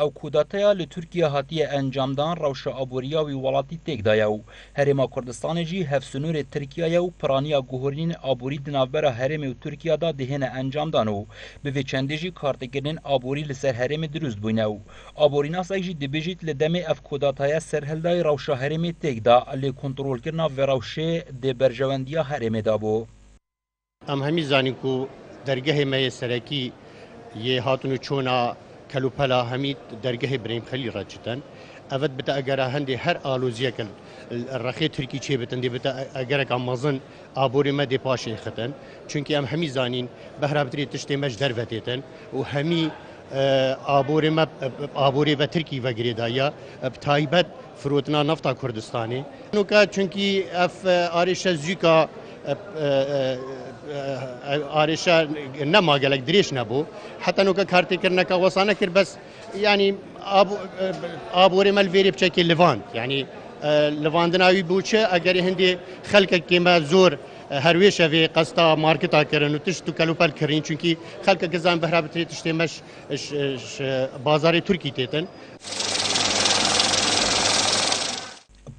او کودتایا ل ترکیه هاتیه انجامدان روشا ابوریا وی ولاتی تک دایو هرما کردستان جی هفسنور ترکیه و پرانیا گوهرین ابوری دنابر هرم و ترکیه دا دهنه انجامدانو به چندی جی کارتگرین ابوری لسر هرم دروست بوینو ابورینا سایجی دبیجیت لدم اف کودتایا سرهلدای روشا هرم تک دا ل کنترل کرنا و روشه د برجوندیا هرم دابو ام همی زانین کو درگاه می سرکی یه هاتونو چونا کلوپلا همی درگاه ابراهیم خلیل راجتن اود بتا اگر هندی هر آلوزیه کل رخی ترکی چه بتن دی بتا اگر کام مازن آبوری ما دی پاشه ختن چونکی ام همی زانین بهرابتری تشتی مج دروتیتن و همی آبوری و ترکی و گریدایا بتایبت فروتنا نفتا کردستانی نوکا چونکی اف آرش زیکا آرشا نما قالك دريش نبو حتى نوكا كارتي كرنا كوصانا كر بس يعني ابو رمال فيري بشكل ليفاند يعني ليفاندناوي بوچه اگر هندي خلق كيما زور هرويشه في قسطا ماركتا كرن وتشتو كالوبال كرين چونكي خلق كزان بهرابتري تشتمش بازار تركي تيتن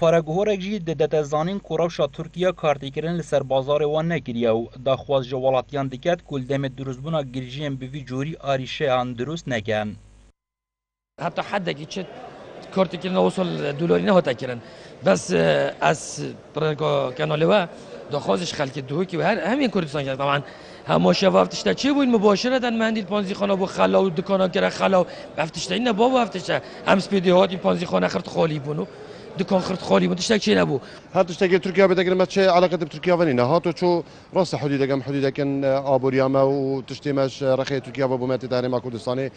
پارگوهرک جی ددت زانین کوروشا ترکیه کارتیکرین لسر بازار وان نگریه و داخواز جوالاتیان دکت کل دم دروزبونا گریجیم بوی جوری آریشه آن دروست نکن. حتی حد که چه کارتیکرین وصل دلاری نه تکرن بس از کانالوا داخوازش خلک دوکی و همین کردستان کرد طبعا هم شفافتش تا چه بود مباشرتا مندیل پانزی خانه با خلا و دکانا کرد خلا افتش تا این بابا افتش هم سپیدی هاتی پانزی خانه خرد خالی بونو دكان خرط خالي وتشتاق شيء نبو هاتو تشتاق تركيا بدك ما تشي علاقة بتركيا فنينا هاتو شو راس حدودك كم حدودك كان ابورياما وتشتمش رخي تركيا ابو مات تاني مع كردستاني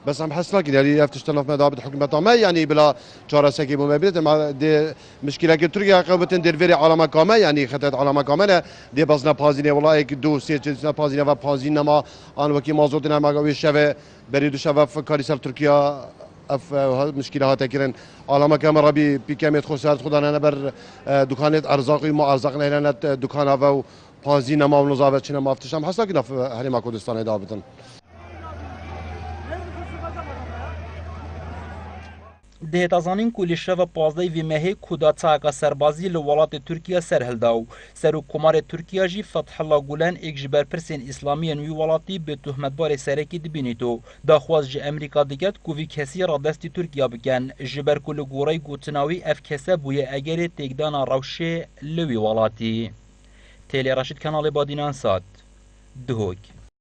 بس عم حس لك يعني افتش تلف ما دابت حكومه ما يعني بلا شارع سكي بو مبيت مع دي مشكله تركيا قوبتن دير فيري علامه كامه يعني خطت علامه كامله دي بزنا بازينه والله دو سي تشنا بازينه و بازينه ما ان وكي مازوتنا ما قوي شفه بريدو شفه فكاري سال تركيا اف مشكله هات كرن علامه كاميرا بكاميه خسارت خدانا نبر دكانات ارزاقي ما ارزاقنا هنا دكان و بازي نما ونظافه چنا ما افتشام حسا كده في هرم كردستان دابتن ده تازانین کلی شو پازده وی مهی کودتا کا سربازی لولات ترکیه سرهلداو سرو کمار ترکیه جی فتح الله گولن یک جبر پرسین اسلامی وی ولاتی به تهمت بار سرکی دبینیتو داخواز ج امریکا دیگت کوی کسی را دست ترکیه بکن جبر کل گورای گوتناوی اف کسه بوی اگر تگدان روشه لوی ولاتی تیلی راشد کانال بادینان سات دهوک